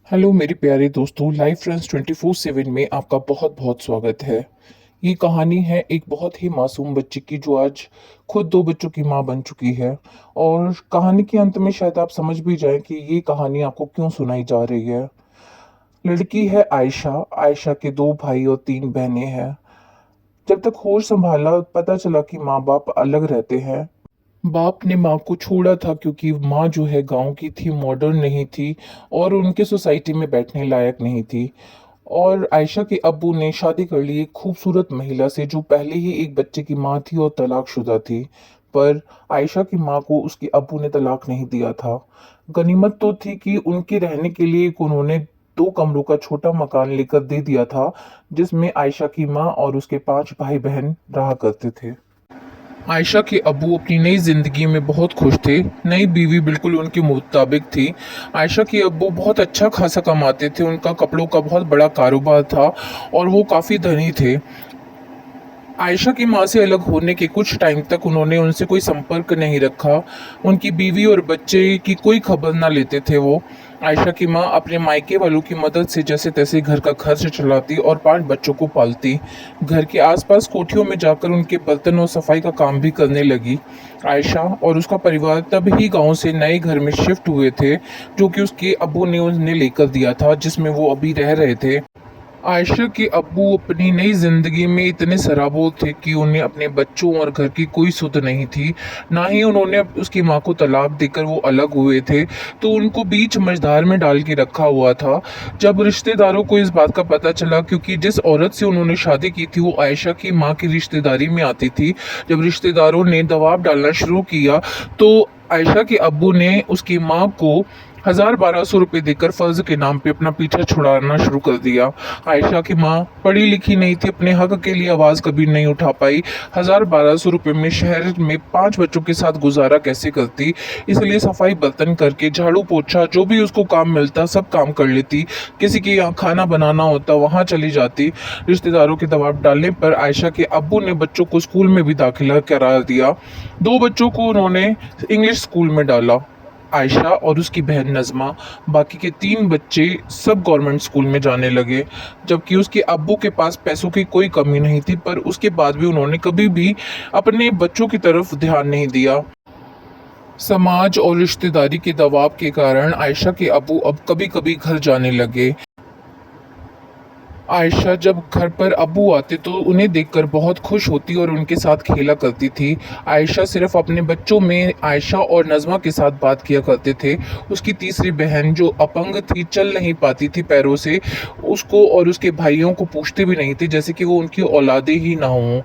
Hello मेरे प्यारे दोस्तों, लाइफ फ्रेंड्स 24/7 में आपका बहुत बहुत स्वागत है। ये कहानी है एक बहुत ही मासूम बच्ची की जो आज खुद दो बच्चों की माँ बन चुकी है। और कहानी के अंत में शायद आप समझ भी जाएं कि ये कहानी आपको क्यों सुनाई जा रही है। लड़की है आयशा। आयशा के दो भाई और तीन बहनें हैं। जब तक होश संभाला पता चला कि माँ बाप अलग रहते हैं। बाप ने माँ को छोड़ा था क्योंकि माँ जो है गांव की थी, मॉडर्न नहीं थी और उनके सोसाइटी में बैठने लायक नहीं थी। और आयशा के अब्बू ने शादी कर ली एक खूबसूरत महिला से जो पहले ही एक बच्चे की माँ थी और तलाकशुदा थी। पर आयशा की माँ को उसके अब्बू ने तलाक नहीं दिया था। गनीमत तो थी कि उनके रहने के लिए एक उन्होंने 2 कमरों का छोटा मकान लेकर दे दिया था, जिसमें आयशा की माँ और उसके 5 भाई बहन रहा करते थे। आयशा के अब्बू अपनी नई जिंदगी में बहुत खुश थे। नई बीवी बिल्कुल उनके मुताबिक थी। आयशा के अब्बू बहुत अच्छा खासा कमाते थे, उनका कपड़ों का बहुत बड़ा कारोबार था और वो काफ़ी धनी थे। आयशा की माँ से अलग होने के कुछ टाइम तक उन्होंने उनसे कोई संपर्क नहीं रखा। उनकी बीवी और बच्चे की कोई खबर ना लेते थे वो। आयशा की माँ अपने मायके वालों की मदद से जैसे तैसे घर का खर्च चलाती और 5 बच्चों को पालती। घर के आसपास कोठियों में जाकर उनके बर्तन और सफाई का काम भी करने लगी। आयशा और उसका परिवार तब ही गांव से नए घर में शिफ्ट हुए थे, जो कि उसके अब्बू ने उन्हें लेकर दिया था, जिसमें वो अभी रह रहे थे। आयशा के अब्बू अपनी नई जिंदगी में इतने सराबोर थे कि उन्हें अपने बच्चों और घर की कोई सुध नहीं थी। ना ही उन्होंने उसकी माँ को तलाक देकर वो अलग हुए थे, तो उनको बीच मझधार में डाल के रखा हुआ था। जब रिश्तेदारों को इस बात का पता चला, क्योंकि जिस औरत से उन्होंने शादी की थी वो आयशा की माँ की रिश्तेदारी में आती थी, जब रिश्तेदारों ने दबाव डालना शुरू किया तो आयशा के अब्बू ने उसकी माँ को 1,000-1,200 रुपये देकर फर्ज के नाम पे अपना पीछा छुड़ाना शुरू कर दिया। आयशा की माँ पढ़ी लिखी नहीं थी, अपने हक के लिए आवाज कभी नहीं उठा पाई। 1,000-1,200 रुपये में शहर में 5 बच्चों के साथ गुजारा कैसे करती। इसलिए सफाई बर्तन करके, झाड़ू पोछा, जो भी उसको काम मिलता सब काम कर लेती। किसी के यहाँ खाना बनाना होता वहां चली जाती। रिश्तेदारों के दबाव डालने पर आयशा के अब्बू ने बच्चों को स्कूल में भी दाखिला करा दिया। 2 बच्चों को उन्होंने इंग्लिश स्कूल में डाला, आयशा और उसकी बहन नज़मा। बाकी के 3 बच्चे सब गवर्नमेंट स्कूल में जाने लगे। जबकि उसके अब्बू के पास पैसों की कोई कमी नहीं थी, पर उसके बाद भी उन्होंने कभी भी अपने बच्चों की तरफ ध्यान नहीं दिया। समाज और रिश्तेदारी के दबाव के कारण आयशा के अब्बू अब कभी कभी घर जाने लगे। आयशा जब घर पर अब्बू आते तो उन्हें देखकर बहुत खुश होती और उनके साथ खेला करती थी। आयशा सिर्फ अपने बच्चों में आयशा और नज़मा के साथ बात किया करते थे। उसकी तीसरी बहन जो अपंग थी, चल नहीं पाती थी पैरों से, उसको और उसके भाइयों को पूछते भी नहीं थे, जैसे कि वो उनकी औलादे ही ना हों।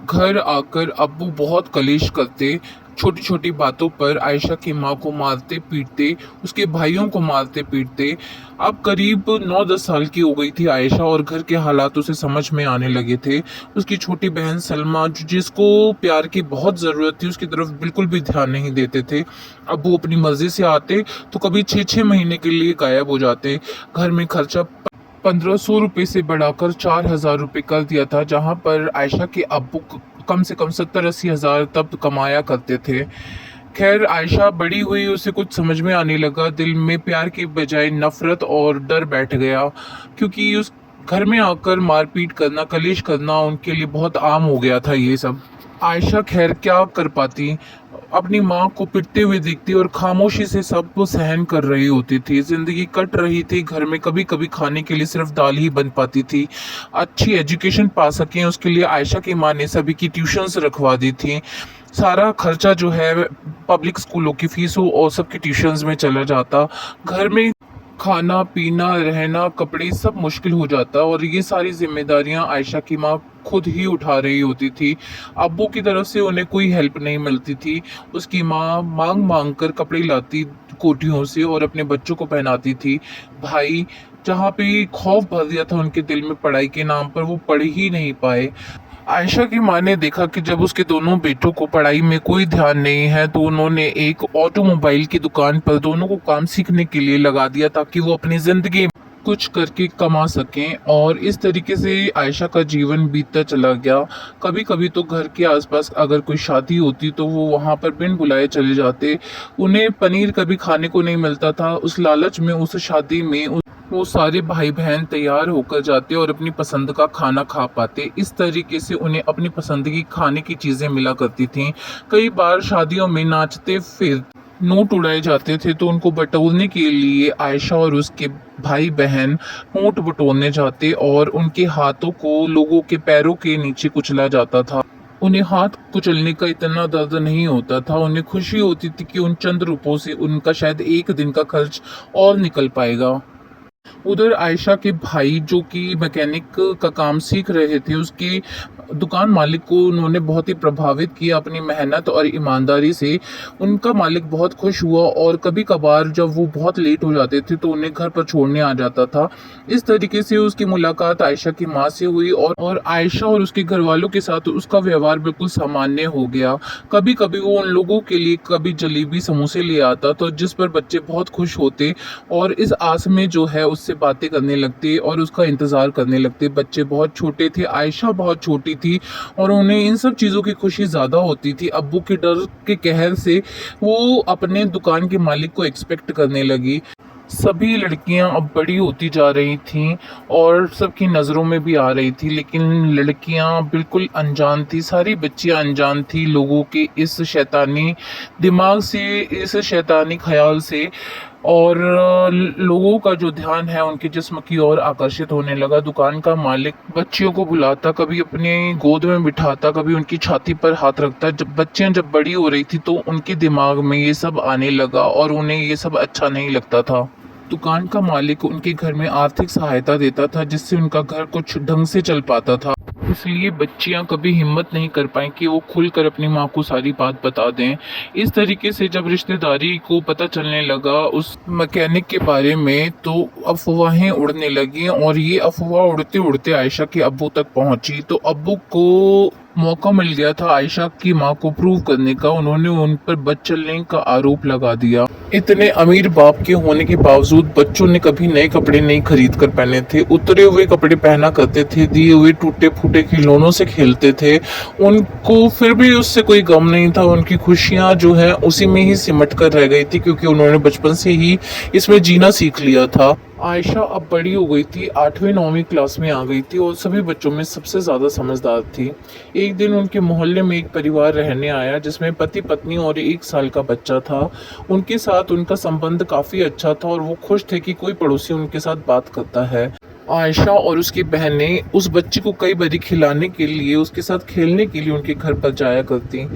घर आकर अब्बू बहुत कलेश करते। छोटी छोटी बातों पर आयशा की माँ को मारते पीटते, उसके भाइयों को मारते पीटते। अब करीब 9-10 साल की हो गई थी आयशा और घर के हालात उसे समझ में आने लगे थे। उसकी छोटी बहन सलमा, जिसको प्यार की बहुत ज़रूरत थी, उसकी तरफ बिल्कुल भी ध्यान नहीं देते थे। अब वो अपनी मर्जी से आते तो कभी 6-6 महीने के लिए गायब हो जाते। घर में खर्चा 1,500 रुपये से बढ़ाकर 4,000 रुपये कर दिया था, जहां पर आयशा के अब्बू कम से कम 70-80 हज़ार तब कमाया करते थे। खैर, आयशा बड़ी हुई, उसे कुछ समझ में आने लगा। दिल में प्यार की बजाय नफरत और डर बैठ गया, क्योंकि उस घर में आकर मारपीट करना, कलेश करना उनके लिए बहुत आम हो गया था ये सब। आयशा खैर क्या कर पाती, अपनी माँ को पिटते हुए देखती और खामोशी से सब वो सहन कर रही होती थी। जिंदगी कट रही थी, घर में कभी कभी खाने के लिए सिर्फ दाल ही बन पाती थी। अच्छी एजुकेशन पा सकें उसके लिए आयशा की माँ ने सभी की ट्यूशन्स रखवा दी थी। सारा खर्चा जो है पब्लिक स्कूलों की फीसों और सबकी ट्यूशन्स में चला जाता। घर में खाना पीना, रहना, कपड़े सब मुश्किल हो जाता और ये सारी जिम्मेदारियां आयशा की माँ खुद ही उठा रही होती थी। अब्बू की तरफ से उन्हें कोई हेल्प नहीं मिलती थी। उसकी माँ मांग मांग कर कपड़े लाती कोठियों से और अपने बच्चों को पहनाती थी। भाई जहाँ पे खौफ भर दिया था उनके दिल में पढ़ाई के नाम पर, वो पढ़ ही नहीं पाए। आयशा की माँ ने देखा कि जब उसके दोनों बेटों को पढ़ाई में कोई ध्यान नहीं है, तो उन्होंने एक ऑटोमोबाइल की दुकान पर दोनों को काम सीखने के लिए लगा दिया, ताकि वो अपनी जिंदगी कुछ करके कमा सकें। और इस तरीके से आयशा का जीवन बीतता चला गया। कभी कभी तो घर के आसपास अगर कोई शादी होती तो वो वहाँ पर बिन बुलाए चले जाते। उन्हें पनीर कभी खाने को नहीं मिलता था। उस लालच में उस शादी में वो सारे भाई बहन तैयार होकर जाते और अपनी पसंद का खाना खा पाते। इस तरीके से उन्हें अपनी पसंद की खाने की चीज़ें मिला करती थीं। कई बार शादियों में नाचते फिर नोट उड़ाए जाते थे तो उनको बटोरने के लिए आयशा और उसके भाई बहन नोट बटोरने जाते और उनके हाथों को लोगों के पैरों के नीचे कुचला जाता था। उन्हें हाथ कुचलने का इतना दर्द नहीं होता था। उन्हें खुशी होती थी कि उन चंद रुपयों से उनका शायद एक दिन का खर्च और निकल पाएगा। उधर आयशा के भाई जो कि मैकेनिक का काम सीख रहे थे, उसके दुकान मालिक को उन्होंने बहुत ही प्रभावित किया अपनी मेहनत और ईमानदारी से। उनका मालिक बहुत खुश हुआ और कभी कभार जब वो बहुत लेट हो जाते थे तो उन्हें घर पर छोड़ने आ जाता था। इस तरीके से उसकी मुलाकात आयशा की माँ से हुई और आयशा और उसके घर वालों के साथ उसका व्यवहार बिल्कुल सामान्य हो गया। कभी कभी वो उन लोगों के लिए कभी जलेबी समोसे ले आता तो जिस पर बच्चे बहुत खुश होते और इस आस में जो है उससे बातें करने लगते और उसका इंतजार करने लगते। बच्चे बहुत छोटे थे, आयशा बहुत छोटी थी और उन्हें इन सब चीज़ों की खुशी ज़्यादा होती थी। अब्बू के डर के कहर से वो अपने दुकान के मालिक को एक्सपेक्ट करने लगी। सभी लड़कियां अब बड़ी होती जा रही थीं और सबकी नज़रों में भी आ रही थी, लेकिन लड़कियां बिल्कुल अनजान थी। सारी बच्चियां अनजान थी लोगों के इस शैतानी दिमाग से, इस शैतानी ख्याल से। और लोगों का जो ध्यान है उनके जिस्म की ओर आकर्षित होने लगा। दुकान का मालिक बच्चियों को बुलाता, कभी अपने गोद में बिठाता, कभी उनकी छाती पर हाथ रखता। जब बड़ी हो रही थी तो उनके दिमाग में ये सब आने लगा और उन्हें ये सब अच्छा नहीं लगता था। दुकान का मालिक उनके घर में आर्थिक सहायता देता था जिससे उनका घर कुछ ढंग से चल पाता था। इसलिए बच्चियां कभी हिम्मत नहीं कर पाई कि वो खुलकर अपनी माँ को सारी बात बता दें। इस तरीके से जब रिश्तेदारी को पता चलने लगा उस मैकेनिक के बारे में तो अफवाहें उड़ने लगी और ये अफवाह उड़ते उड़ते आयशा के अब्बू तक पहुंची। तो अब्बू को मौका मिल गया था आयशा की मां को प्रूव करने का। उन्होंने उन पर बदचलने का आरोप लगा दिया। इतने अमीर बाप के होने के बावजूद बच्चों ने कभी नए कपड़े नहीं खरीद कर पहने थे। उतरे हुए कपड़े पहना करते थे, दिए हुए टूटे फूटे खिलौनों से खेलते थे। उनको फिर भी उससे कोई गम नहीं था। उनकी खुशियां जो है उसी में ही सिमट कर रह गई थी क्योंकि उन्होंने बचपन से ही इसमें जीना सीख लिया था। आयशा अब बड़ी हो गई थी, 8वीं 9वीं क्लास में आ गई थी और सभी बच्चों में सबसे ज़्यादा समझदार थी। एक दिन उनके मोहल्ले में एक परिवार रहने आया जिसमें पति पत्नी और 1 साल का बच्चा था। उनके साथ उनका संबंध काफ़ी अच्छा था और वो खुश थे कि कोई पड़ोसी उनके साथ बात करता है। आयशा और उसकी बहनें उस बच्चे को कई बारी खिलाने के लिए, उसके साथ खेलने के लिए उनके घर पर जाया करती।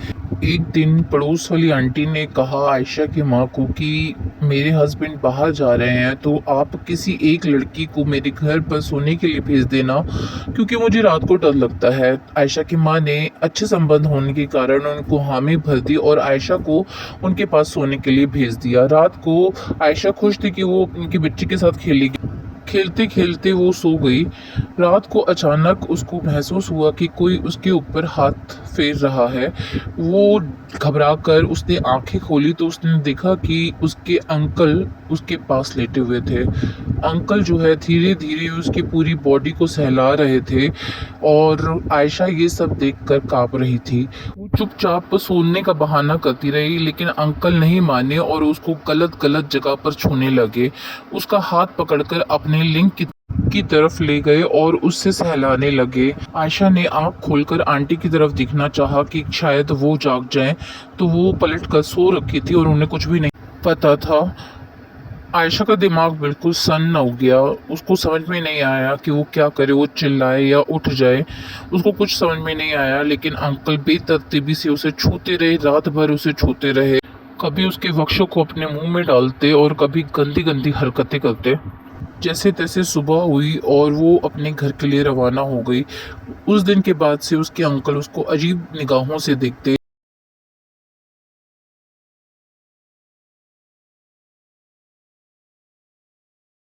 एक दिन पड़ोस वाली आंटी ने कहा आयशा की माँ को कि मेरे हस्बैंड बाहर जा रहे हैं तो आप किसी एक लड़की को मेरे घर पर सोने के लिए भेज देना क्योंकि मुझे रात को डर लगता है। आयशा की माँ ने अच्छे संबंध होने के कारण उनको हामी भर दी और आयशा को उनके पास सोने के लिए भेज दिया। रात को आयशा खुश थी कि वो उनके बच्चे के साथ खेलेगी। खेलते खेलते वो सो गई। रात को अचानक उसको महसूस हुआ कि कोई उसके ऊपर हाथ फेर रहा है। वो घबराकर उसने आंखें खोली तो उसने देखा कि उसके अंकल उसके पास लेटे हुए थे। अंकल जो है धीरे धीरे उसकी पूरी बॉडी को सहला रहे थे और आयशा ये सब देखकर कांप रही थी। वो चुपचाप सोने का बहाना करती रही लेकिन अंकल नहीं माने और उसको गलत गलत जगह पर छूने लगे। उसका हाथ पकड़कर अपने लिंग की तरफ ले गए और उससे सहलाने लगे। आयशा ने आंख खोलकर आंटी की तरफ देखना चाहा कि शायद वो जाग जाएं, तो वो पलटकर सो रखी थी और उन्हें कुछ भी नहीं पता था। आयशा का दिमाग बिल्कुल सन्न हो गया। उसको समझ में नहीं आया कि वो क्या करे, वो चिल्लाए या उठ जाए। उसको कुछ समझ में नहीं आया लेकिन अंकल बेतरतीबी से उसे छूते रहे, रात भर उसे छूते रहे। कभी उसके वक्षों को अपने मुंह में डालते और कभी गंदी गंदी हरकतें करते। जैसे तैसे सुबह हुई और वो अपने घर के लिए रवाना हो गई। उस दिन के बाद से उसके अंकल उसको अजीब निगाहों से देखते।